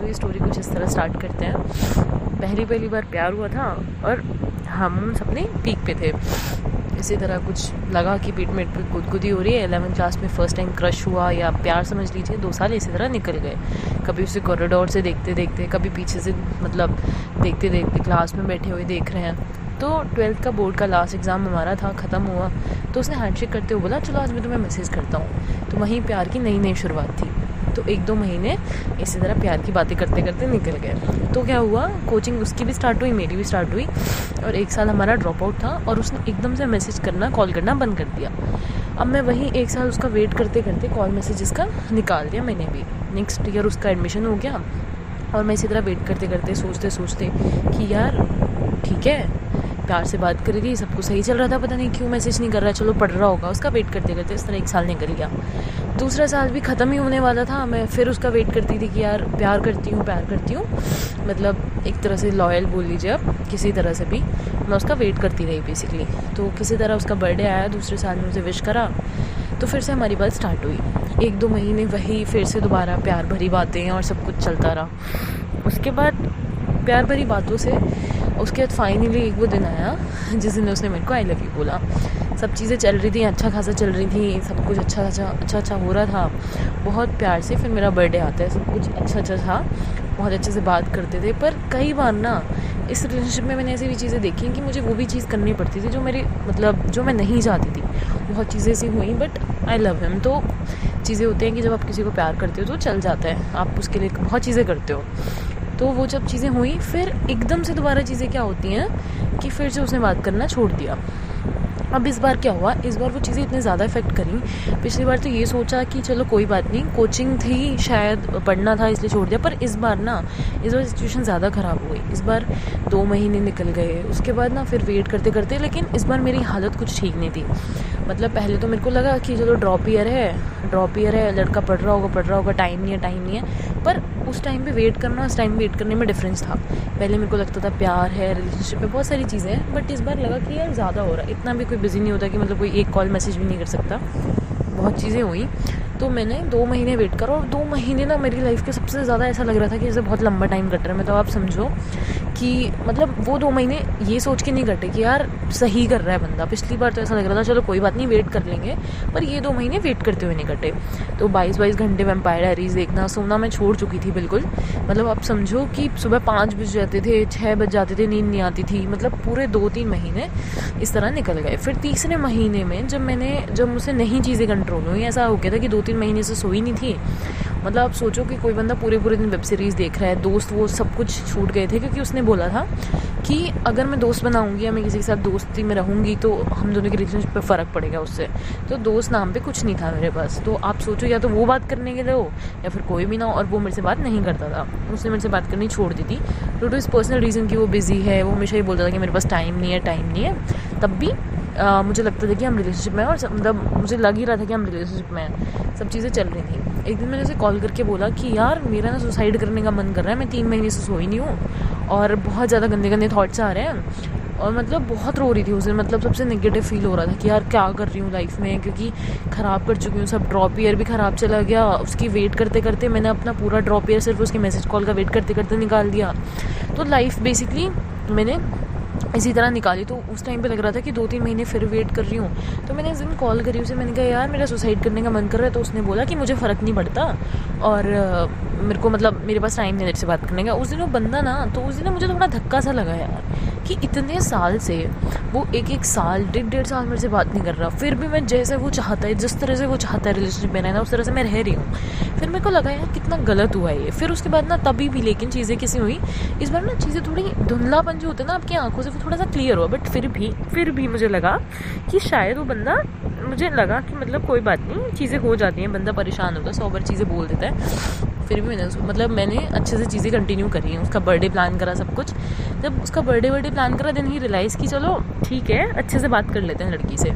तो ये स्टोरी कुछ इस तरह स्टार्ट करते हैं। पहली बार प्यार हुआ था और हम सबने पीक पे थे। इसी तरह कुछ लगा कि पीठ में गुदगुदी हो रही है। 11th क्लास में फ़र्स्ट टाइम क्रश हुआ या प्यार समझ लीजिए। 2 साल इसी तरह निकल गए। कभी उसे कॉरिडोर से देखते देखते, कभी पीछे से मतलब देखते देखते क्लास में बैठे हुए देख रहे हैं। तो 12th का बोर्ड का लास्ट एग्ज़ाम हमारा था, ख़त्म हुआ तो उसने हैंडशेक करते हुए बोला चलो आज मैं तुम्हें मैसेज करता हूँ। तो वहीं प्यार की नई शुरुआत थी। तो 1-2 महीने इसी तरह प्यार की बातें करते करते निकल गए। तो क्या हुआ, कोचिंग उसकी भी स्टार्ट हुई, मेरी भी स्टार्ट हुई और 1 साल हमारा ड्रॉप आउट था और उसने एकदम से मैसेज करना, कॉल करना बंद कर दिया। अब मैं वहीं 1 साल उसका वेट करते करते कॉल मैसेजेस का निकाल दिया मैंने भी। नेक्स्ट ईयर उसका एडमिशन हो गया और मैं इसी तरह वेट करते करते सोचते कि यार ठीक है, प्यार से बात कर रही, सब कुछ सही चल रहा था, पता नहीं क्यों मैसेज नहीं कर रहा, चलो पढ़ रहा होगा। उसका वेट करते करते इस तरह 1 साल निकल गया। दूसरा साल भी ख़त्म ही होने वाला था। मैं फिर उसका वेट करती थी कि यार प्यार करती हूँ, मतलब एक तरह से लॉयल बोल लीजिए आप, किसी तरह से भी मैं उसका वेट करती रही बेसिकली। तो किसी तरह उसका बर्थडे आया, दूसरे साल में उसे विश करा, तो फिर से हमारी बात स्टार्ट हुई। 1-2 महीने वही फिर से दोबारा प्यार भरी बातें और सब कुछ चलता रहा। उसके बाद प्यार भरी बातों से उसके बाद फाइनली एक वो दिन आया जिस दिन उसने मेरे को आई लव यू बोला। सब चीज़ें चल रही थी, अच्छा खासा चल रही थी, सब कुछ अच्छा हो रहा था बहुत प्यार से। फिर मेरा बर्थडे आता है, सब कुछ अच्छा था, बहुत अच्छे से बात करते थे। पर कई बार ना इस रिलेशनशिप में मैंने ऐसी भी चीज़ें देखी कि मुझे वो भी चीज़ करनी पड़ती थी जो मेरी मतलब जो मैं नहीं चाहती थी। बहुत चीज़ें ऐसी हुई बट आई लव हिम। तो चीज़ें होती हैं कि जब आप किसी को प्यार करते हो तो चल जाता है, आप उसके लिए बहुत चीज़ें करते हो। तो वो जब चीज़ें हुई फिर एकदम से दोबारा चीज़ें क्या होती हैं कि फिर से उसने बात करना छोड़ दिया। अब इस बार क्या हुआ, इस बार वो चीज़ें इतने ज़्यादा इफ़ेक्ट करी। पिछली बार तो ये सोचा कि चलो कोई बात नहीं, कोचिंग थी शायद, पढ़ना था इसलिए छोड़ दिया। पर इस बार सिचुएशन ज़्यादा ख़राब हो गई। इस बार 2 महीने निकल गए, उसके बाद ना फिर वेट करते करते, लेकिन इस बार मेरी हालत कुछ ठीक नहीं थी। मतलब पहले तो मेरे को लगा कि चलो ड्रॉप ईयर है, लड़का पढ़ रहा होगा, टाइम नहीं है। पर उस टाइम पे वेट करना, उस टाइम वेट करने में डिफरेंस था। पहले मेरे को लगता था प्यार है, रिलेशनशिप में बहुत सारी चीज़ें हैं, बट इस बार लगा कि यार ज़्यादा हो रहा है। इतना भी कोई बिजी नहीं होता कि मतलब कोई एक कॉल मैसेज भी नहीं कर सकता। बहुत चीज़ें हुई तो मैंने 2 महीने वेट करा और 2 महीने ना मेरी लाइफ के सबसे ज़्यादा ऐसा लग रहा था कि जैसे बहुत लंबा टाइम कट रहा है। मतलब आप समझो कि मतलब वो 2 महीने ये सोच के नहीं कटे कि यार सही कर रहा है बंदा। पिछली बार तो ऐसा लग रहा था चलो कोई बात नहीं वेट कर लेंगे, पर ये 2 महीने वेट करते हुए नहीं कटे। तो 22 घंटे वैम्पायर डायरीज देखना, सोना मैं छोड़ चुकी थी बिल्कुल। मतलब आप समझो कि सुबह 5 बज जाते थे, 6 बज जाते थे, नींद नहीं आती थी। मतलब पूरे 2-3 महीने इस तरह निकल गए। फिर तीसरे महीने में जब मुझसे नहीं चीज़ें कंट्रोल हुई, ऐसा हो गया था कि 2-3 महीने से सोई नहीं थी। मतलब आप सोचो कि कोई बंदा पूरे दिन वेब सीरीज़ देख रहा है, दोस्त वो सब कुछ छूट गए थे क्योंकि उसने बोला था कि अगर मैं दोस्त बनाऊंगी या मैं किसी के साथ दोस्ती में रहूंगी तो हम दोनों के रिलेशनशिप पे फ़र्क पड़ेगा उससे। तो दोस्त नाम पे कुछ नहीं था मेरे पास। तो आप सोचो या तो वो बात करने के लिए हो या फिर कोई भी ना हो। और वो मेरे से बात नहीं करता था, उसने मेरे से बात करनी छोड़ दी थी ड्यू टू इस पर्सनल रीज़न कि वो बिज़ी है। वो हमेशा ही बोलता था कि मेरे पास टाइम नहीं है। तब भी मुझे लगता था कि हम रिलेशनशिप में हैं और मतलब मुझे लग ही रहा था कि हम रिलेशनशिप में हैं, सब चीज़ें चल रही थी। एक दिन मैंने उसे कॉल करके बोला कि यार मेरा ना सुसाइड करने का मन कर रहा है, मैं 3 महीने से सोई नहीं हूँ और बहुत ज़्यादा गंदे थॉट्स आ रहे हैं। और मतलब बहुत रो रही थी उस दिन। मतलब सबसे नेगेटिव फील हो रहा था कि यार क्या कर रही हूँ लाइफ में, क्योंकि ख़राब कर चुकी हूँ सब। ड्रॉप ईयर भी ख़राब चला गया, उसकी वेट करते करते मैंने अपना पूरा ड्रॉप ईयर सिर्फ उसके मैसेज कॉल का वेट करते करते निकाल दिया। तो लाइफ बेसिकली मैंने इसी तरह निकाली। तो उस टाइम पे लग रहा था कि 2-3 महीने फिर वेट कर रही हूँ। तो मैंने इस दिन कॉल करी उसे, मैंने कहा यार मेरा सुसाइड करने का मन कर रहा है। तो उसने बोला कि मुझे फ़र्क नहीं पड़ता और मेरे को मतलब मेरे पास टाइम नहीं है तेरे से बात करने का। उस दिन वो बंदा ना, तो उस दिन मुझे थोड़ा धक्का सा लगा यार कि इतने साल से वो 1-1 साल 1.5 साल मेरे से बात नहीं कर रहा, फिर भी मैं जैसे वो चाहता है, जिस तरह से वो चाहता है रिलेशनशिप में रहना, उस तरह से मैं रह रही हूँ। फिर मेरे को लगा यार कितना गलत हुआ ये। फिर उसके बाद ना तभी भी लेकिन चीज़ें कैसी हुई, इस बार ना चीज़ें थोड़ी धुंधलापन जो होता है ना आपकी आंखों से, वो थोड़ा सा क्लियर हुआ। बट फिर भी मुझे लगा कि शायद वो बंदा, मुझे लगा कि मतलब कोई बात नहीं, चीज़ें हो जाती हैं, बंदा परेशान होता है, 100 बार चीज़ें बोल देता है। फिर भी मैंने अच्छे से चीज़ें कंटिन्यू करी हैं। उसका बर्थडे प्लान करा, सब कुछ। जब उसका बर्थडे प्लान करा, देन ही रियलाइज़ कि चलो ठीक है, अच्छे से बात कर लेते हैं लड़की से,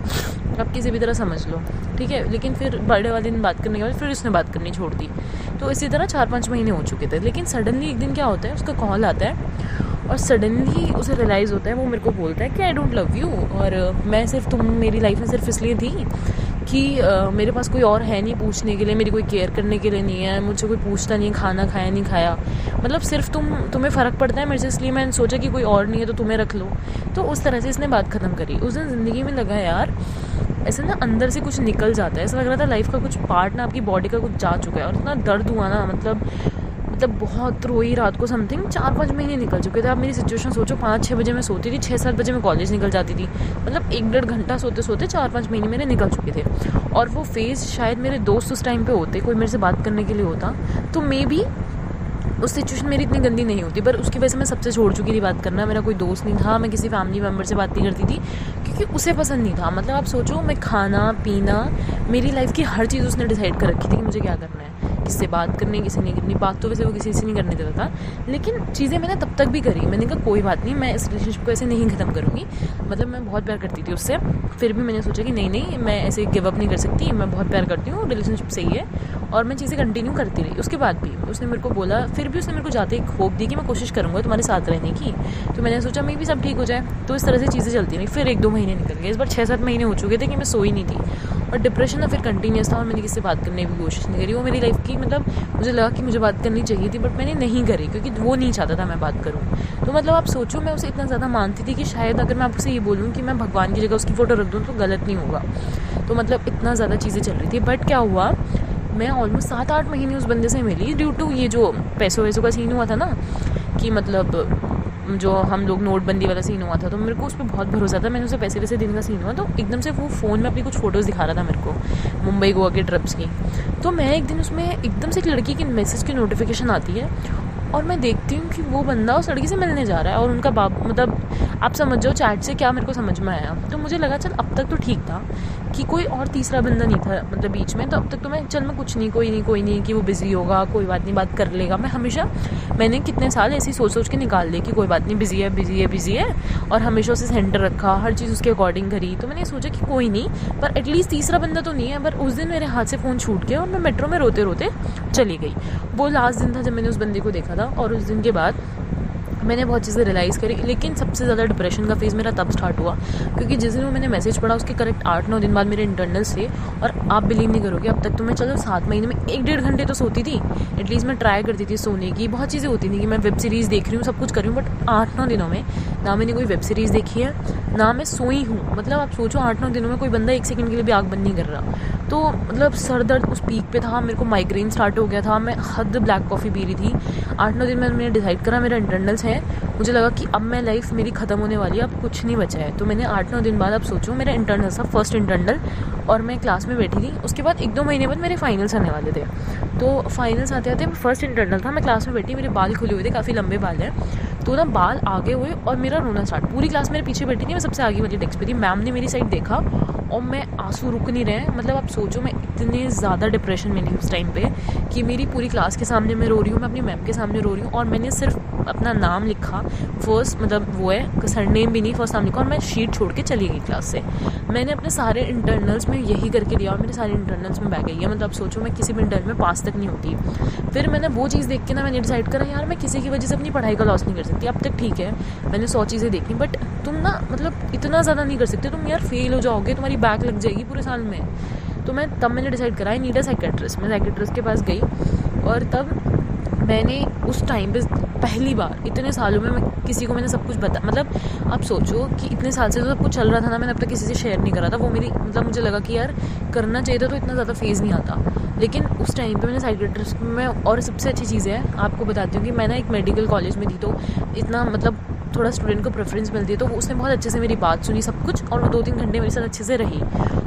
आप किसी भी तरह समझ लो, ठीक है। लेकिन फिर बर्थडे वाले दिन बात करने के बाद फिर उसने बात करनी छोड़ दी। तो इसी तरह 4-5 महीने हो चुके थे। लेकिन सडनली एक दिन क्या होता है, उसका कॉल आता है और सडनली उसे रियलाइज़ होता है, वो मेरे को बोलता है कि आई डोंट लव यू, और मैं सिर्फ, तुम मेरी लाइफ में सिर्फ इसलिए थी कि मेरे पास कोई और है नहीं पूछने के लिए, मेरी कोई केयर करने के लिए नहीं है, मुझसे कोई पूछता नहीं है खाना खाया नहीं खाया, मतलब सिर्फ तुम्हें फ़र्क पड़ता है मेरे से, इसलिए मैंने सोचा कि कोई और नहीं है तो तुम्हें रख लो। तो उस तरह से इसने बात ख़त्म करी। उस दिन ज़िंदगी में लगा यार ऐसे ना अंदर से कुछ निकल जाता है, ऐसा लग रहा था लाइफ का कुछ पार्ट ना आपकी बॉडी का कुछ जा चुका है, और इतना दर्द हुआ ना, मतलब बहुत रोई रात को। समथिंग 4-5 महीने निकल चुके थे। आप मेरी सिचुएशन सोचो, 5-6 बजे मैं सोती थी, 6-7 बजे मैं कॉलेज निकल जाती थी, मतलब 1-1.5 घंटा सोते सोते 4-5 महीने मेरे निकल चुके थे। और वो फेज़ शायद मेरे दोस्त उस टाइम पे होते, कोई मेरे से बात करने के लिए होता, तो मे बी उस सिचुएशन मेरी इतनी गंदी नहीं होती। पर उसकी वजह से मैं सबसे छोड़ चुकी थी बात करना। मेरा कोई दोस्त नहीं था, मैं किसी फैमिली मेम्बर से बात नहीं करती थी क्योंकि उसे पसंद नहीं था। मतलब आप सोचो, मैं खाना पीना, मेरी लाइफ की हर चीज़ उसने डिसाइड कर रखी थी कि मुझे क्या करना है, किससे बात करनी है, किसी नहीं करनी। बात तो वैसे वो किसी से नहीं करने देता था, लेकिन चीज़ें मैंने तब तक भी करी। मैंने कहा कोई बात नहीं, मैं इस रिलेशनशिप को ऐसे नहीं ख़त्म करूँगी। मतलब मैं बहुत प्यार करती थी उससे, फिर भी मैंने सोचा कि नहीं मैं ऐसे गिव अप नहीं कर सकती, मैं बहुत प्यार करती हूँ, रिलेशनशिप सही है, और मैं चीज़ें कंटिन्यू करती रही। उसके बाद भी उसने मेरे को बोला, फिर भी उसने मेरे को जाते एक होप दी कि मैं कोशिश करूँगा तुम्हारे साथ रहने की। तो मैंने सोचा मे भी सब ठीक हो जाए। तो इस तरह से चीज़ें चलती रही। फिर 1-2 महीने निकल गए। इस बार 6-7 महीने हो चुके थे कि मैं सोई नहीं थी, और डिप्रेशन ना फिर कंटिन्यूस था, और मैंने किसी से बात करने की कोशिश नहीं करी। वो मेरी लाइफ की, मतलब मुझे लगा कि मुझे बात करनी चाहिए थी, बट मैंने नहीं करी क्योंकि वो नहीं चाहता था मैं बात करूँ। तो मतलब आप सोचो, मैं उसे इतना ज़्यादा मानती थी कि शायद अगर मैं आपसे ये बोलूँ कि मैं भगवान की जगह उसकी फ़ोटो रख दूँ तो गलत नहीं होगा। तो मतलब इतना ज़्यादा चीज़ें चल रही थी। बट क्या हुआ, मैं ऑलमोस्ट 7-8 महीने उस बंदे से मिली ड्यू टू ये जो पैसों वैसों का सीन हुआ था ना, कि मतलब जो हम लोग नोटबंदी वाला सीन हुआ था, तो मेरे को उस पर बहुत भरोसा था। मैंने उसे पैसे वैसे देने का सीन हुआ, तो एकदम से वो फ़ोन में अपनी कुछ फ़ोटोज़ दिखा रहा था मेरे को मुंबई गोवा के ट्रिप्स की। तो मैं एक दिन उसमें एकदम से एक लड़की की मैसेज की नोटिफिकेशन आती है, और मैं देखती हूँ कि वो बंदा उस लड़की से मिलने जा रहा है, और उनका बाप, मतलब आप समझ जाओ चैट से क्या मेरे को समझ में आया। तो मुझे लगा चल अब तक तो ठीक था कि कोई और तीसरा बंदा नहीं था मतलब बीच में, तो अब तक तो मैं कुछ नहीं, कोई नहीं कि वो बिज़ी होगा, कोई बात नहीं, बात कर लेगा। मैंने कितने साल ऐसे ही सोच के निकाल लिए कि कोई बात नहीं, बिज़ी है, और हमेशा उसे सेंटर रखा, हर चीज़ उसके अकॉर्डिंग करी। तो मैंने सोचा कि कोई नहीं, पर एटलीस्ट तीसरा बंदा तो नहीं है। पर उस दिन मेरे हाथ से फ़ोन छूट गया, और मैं मेट्रो में रोते रोते चली गई। वो लास्ट दिन था जब मैंने उस बंदे को देखा था, और उस दिन के बाद मैंने बहुत चीज़ें रियलाइज़ करी। लेकिन सबसे ज़्यादा डिप्रेशन का फेज़ मेरा तब स्टार्ट हुआ क्योंकि जिस दिन वो मैंने मैसेज पढ़ा उसके करेक्ट 8-9 दिन बाद मेरे इंटरनल्स थे। और आप बिलीव नहीं करोगे, अब तक तो मैं चलो 7 महीने में 1-1.5 घंटे तो सोती थी, एटलीस्ट मैं ट्राई करती थी सोने की। बहुत चीज़ें होती थी कि मैं वेब सीरीज़ देख रही हूँ, सब कुछ कर रही हूँ, बट 8-9 दिनों में ना मैंने कोई वेब सीरीज़ देखी है, ना मैं सोई हूँ। मतलब आप सोचो 8-9 दिनों में कोई बंदा 1 सेकंड के लिए भी आँख बंद नहीं कर रहा। तो मतलब सर दर्द उस पीक पे था, मेरे को माइग्रेन स्टार्ट हो गया था, मैं हद ब्लैक कॉफ़ी पी रही थी। 8-9 दिन में मैंने डिसाइड करा मेरा इंटरनल्स है, मुझे लगा कि अब मैं लाइफ मेरी ख़त्म होने वाली है, अब कुछ नहीं बचा है। तो मैंने 8-9 दिन बाद, अब सोचो मेरा इंटरनल था, फर्स्ट इंटरनल, और मैं क्लास में बैठी थी। उसके बाद 1-2 महीने बाद मेरे फाइनल्स आने वाले थे। तो फाइनल्स आते आते फर्स्ट इंटरनल था, मैं क्लास में बैठी, मेरे बाल खुले हुए थे, काफ़ी लंबे बाल हैं, तो ना बाल आगे हुए और मेरा रोना स्टार्ट। पूरी क्लास मेरे पीछे बैठी थी, मैं सबसे आगे वाली डेस्क पे थी। मैम ने मेरी साइड देखा और मैं आंसू रुक नहीं रहे। मतलब आप सोचो मैं इतने ज़्यादा डिप्रेशन में थी उस टाइम पे कि मेरी पूरी क्लास के सामने मैं रो रही हूँ, मैं अपनी मैम के सामने रो रही हूँ, और मैंने सिर्फ अपना नाम लिखा, फर्स्ट मतलब वो है सरनेम भी नहीं, फर्स्ट नाम लिखा, और मैं शीट छोड़ के चली गई क्लास से। मैंने अपने सारे इंटरनल्स में यही करके दिया, और मेरे सारे इंटरनल्स में बैक आई है। मतलब आप सोचो मैं किसी भी इंटरनल में पास तक नहीं होती। फिर मैंने वो चीज़ देख के ना मैंने डिसाइड करा यार मैं किसी की वजह से अपनी पढ़ाई का लॉस नहीं कर सकती। अब तक ठीक है मैंने 100 चीज़ें देखी, बट तुम ना मतलब इतना ज़्यादा नहीं कर सकते, तुम यार फेल हो जाओगे, तुम्हारी बैक लग जाएगी पूरे साल में। तो मैंने डिसाइड करा आई नीड अ साइकेट्रिस्ट। मैं साइकेट्रिस्ट के पास गई, और तब मैंने उस टाइम पे पहली बार इतने सालों में मैं किसी को मैंने सब कुछ मतलब आप सोचो कि इतने साल से तो सब कुछ चल रहा था ना, मैंने अब तक किसी से शेयर नहीं करा था। वो मेरी मतलब मुझे लगा कि यार करना चाहिए था, तो इतना ज़्यादा फेज़ नहीं आता। लेकिन उस टाइम पे मैंने साइकेट्रिस्ट में, और सबसे अच्छी चीज़ है आपको बताती हूँ कि मैं ना एक मेडिकल कॉलेज में थी, तो इतना मतलब थोड़ा स्टूडेंट को प्रेफरेंस मिलती है, तो उसने बहुत अच्छे से मेरी बात सुनी सब कुछ, और वो 2-3 घंटे मेरे साथ अच्छे से रही।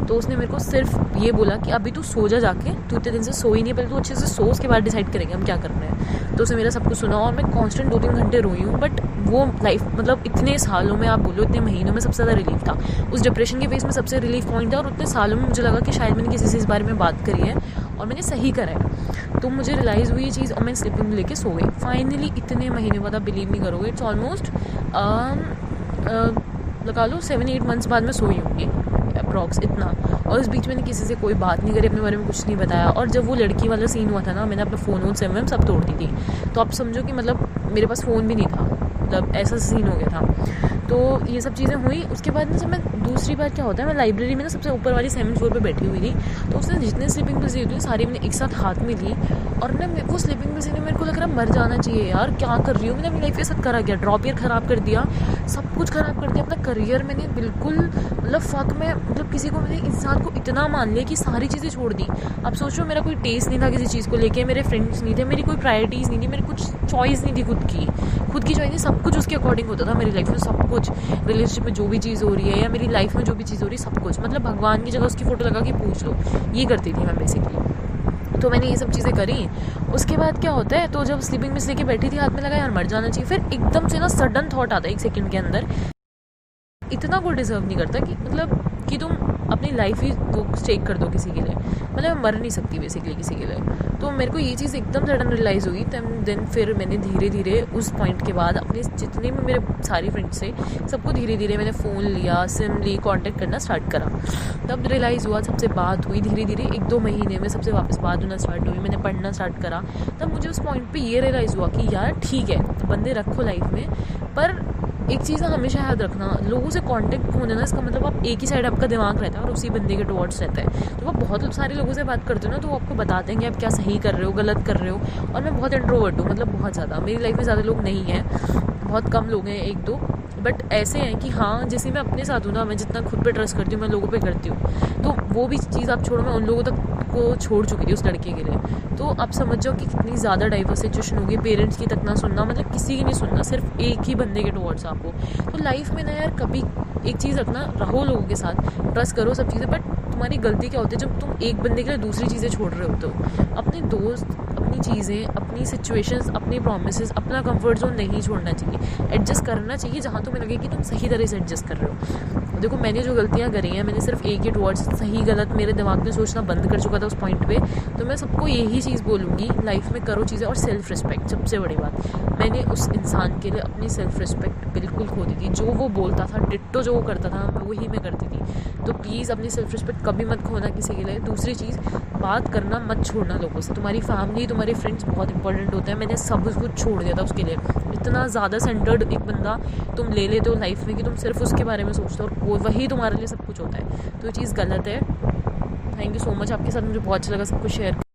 तो उसने मेरे को सिर्फ ये बोला कि अभी तू सो जा जाके, तू इतने दिन से सोई नहीं, पहले तू अच्छे से सो, उसके बाद डिसाइड करेंगे हम क्या करना है। तो उसने मेरा सब कुछ सुना, और मैं कॉन्स्टेंट 2-3 घंटे रोई हूँ। बट वो लाइफ मतलब इतने सालों में, आप बोलो इतने महीनों में सबसे ज़्यादा रिलीफ था। उस डिप्रेशन के फेस में सबसे रिलीफ पॉइंट था, और उतने सालों में मुझे लगा कि शायद मैंने किसी से इस बारे में बात करी है और मैंने सही करा है। तो मुझे रियलाइज़ हुई ये चीज़, और मैं स्लीपिंग लेके सो गई फाइनली। इतने महीने बाद आप बिलीव नहीं करोगे, इट्स ऑलमोस्ट लगा लो 7-8 मंथ्स बाद मैं सोई होंगी अप्रॉक्स इतना। और इस बीच मैंने किसी से कोई बात नहीं करी, अपने बारे में कुछ नहीं बताया। और जब वो लड़की वाला सीन हुआ था ना, मैंने अपना फ़ोन सब तोड़ दी थी। तो आप समझो कि मतलब मेरे पास फ़ोन भी नहीं था, मतलब ऐसा सीन हो गया था। तो ये सब चीज़ें हुई। उसके बाद ना जब मैं दूसरी बार क्या होता है, मैं लाइब्रेरी में ना सबसे ऊपर वाली 7th फ्लोर पे बैठी हुई थी, तो उसने जितने स्लीपिंग पिल्स दी थी सारी मैंने एक साथ हाथ में ली, और ना वो स्लीपिंग पिल्स ने मेरे को लग रहा मर जाना चाहिए यार, क्या कर रही हूँ मैंने अपनी लाइफ के साथ, करा गया ड्रॉप ईयर ख़राब कर दिया, सब कुछ ख़राब कर दिया, अपना करियर मैंने बिल्कुल मतलब फक में, मतलब किसी को मैंने इंसान को इतना मान लिया कि सारी चीज़ें छोड़ दी। अब सोचो मेरा कोई टेस्ट नहीं था किसी चीज़ को लेके, मेरे फ्रेंड्स नहीं थे, मेरी कोई प्रायोरिटीज़ नहीं थी, मेरी कुछ चॉइस नहीं थी खुद की चॉइस नहीं, सब कुछ उसके अकॉर्डिंग होता था मेरी लाइफ में, सब कुछ रिलेशनशिप में जो भी चीज़ हो रही है या मेरी लाइफ में जो भी चीज़ हो रही है, सब कुछ मतलब भगवान की जगह उसकी फ़ोटो लगा के पूछ लो, ये करती थी मैं बेसिकली। तो मैंने ये सब चीज़ें करी। उसके बाद क्या होता है, तो जब स्लीपिंग पिल्स लेके बैठी थी हाथ में लगा यार मर जाना चाहिए, फिर एकदम से ना सडन थॉट आता है 1 सेकंड के अंदर, इतना कोई डिज़र्व नहीं करता कि मतलब कि तुम अपनी लाइफ ही वो स्टेक कर दो किसी के लिए, मतलब मैं मर नहीं सकती बेसिकली किसी के लिए। तो मेरे को ये चीज़ एकदम सडन रियलाइज़ हुई। देन फिर मैंने धीरे धीरे उस पॉइंट के बाद अपने जितने भी मेरे सारी फ्रेंड्स थे सबको धीरे धीरे मैंने फ़ोन लिया, सिम ली, कांटेक्ट करना स्टार्ट करा। तब रियलाइज़ हुआ, सबसे बात हुई धीरे धीरे, 1-2 महीने में सबसे वापस बात होना स्टार्ट हुई, मैंने पढ़ना स्टार्ट करा। तब मुझे उस पॉइंट पर ये रियलाइज़ हुआ कि यार ठीक है बंदे रखो लाइफ में, पर एक चीज़ हमेशा याद रखना, लोगों से कांटेक्ट होने ना इसका मतलब आप एक ही साइड आपका दिमाग रहता है और उसी बंदे के टुवर्ड्स रहता है। तो आप बहुत सारे लोगों से बात करते हो ना, तो वो आपको बताते हैं कि आप क्या सही कर रहे हो, गलत कर रहे हो। और मैं बहुत इंट्रोवर्ट हूँ, मतलब बहुत ज़्यादा, मेरी लाइफ में ज़्यादा लोग नहीं हैं, बहुत कम लोग हैं, 1-2, बट ऐसे हैं कि हाँ जैसे मैं अपने साथ हूँ ना, मैं जितना खुद पे ट्रस्ट करती हूँ मैं लोगों पे करती हूँ। तो वो भी चीज़ आप छोड़ो, मैं उन लोगों तक को छोड़ चुकी थी उस लड़के के लिए। तो आप समझ जाओ कि कितनी ज़्यादा डाइवर्स सिचुएशन होगी, पेरेंट्स की तक ना सुनना, मतलब किसी की नहीं सुनना, सिर्फ एक ही बंदे के टुवर्ड्स आपको। तो लाइफ में ना यार कभी एक चीज़ रखना, रहो लोगों के साथ, ट्रस्ट करो सब चीज़ें, बट तुम्हारी गलती क्या होती है जब तुम एक बंदे के लिए दूसरी चीज़ें छोड़ रहे होते हो। अपने दोस्त, अपनी चीज़ें, अपनी सिचुएशंस, अपनी प्रॉमिसेस, अपना कंफर्ट जोन नहीं छोड़ना चाहिए, एडजस्ट करना चाहिए जहाँ तुम्हें लगे कि तुम सही तरह से एडजस्ट कर रहे हो। देखो मैंने जो गलतियाँ करी हैं, मैंने सिर्फ एक ही टुवर्ड्स, सही गलत मेरे दिमाग में सोचना बंद कर चुका था उस पॉइंट पे। तो मैं सबको यही चीज़ बोलूँगी, लाइफ में करो चीज़ें, और सेल्फ रिस्पेक्ट सबसे बड़ी बात। मैंने उस इंसान के लिए अपनी सेल्फ रिस्पेक्ट बिल्कुल खो दी थी, जो वो बोलता था डिट्टो जो वो करता था वही मैं करती थी। तो प्लीज़ अपनी सेल्फ रिस्पेक्ट कभी मत खोना किसी के लिए। दूसरी चीज़, बात करना मत छोड़ना लोगों से, तुम्हारी फैमिली, तुम्हारे फ्रेंड्स बहुत इंपॉर्टेंट होते हैं। मैंने सब कुछ छोड़ दिया था उसके लिए, इतना ज़्यादा सेंटर्ड एक बंदा तुम ले लेते हो लाइफ में कि तुम सिर्फ उसके बारे में सोचते हो और वही तुम्हारे लिए सब कुछ होता है, तो ये चीज़ गलत है। थैंक यू सो मच, आपके साथ मुझे बहुत अच्छा लगा सब कुछ शेयर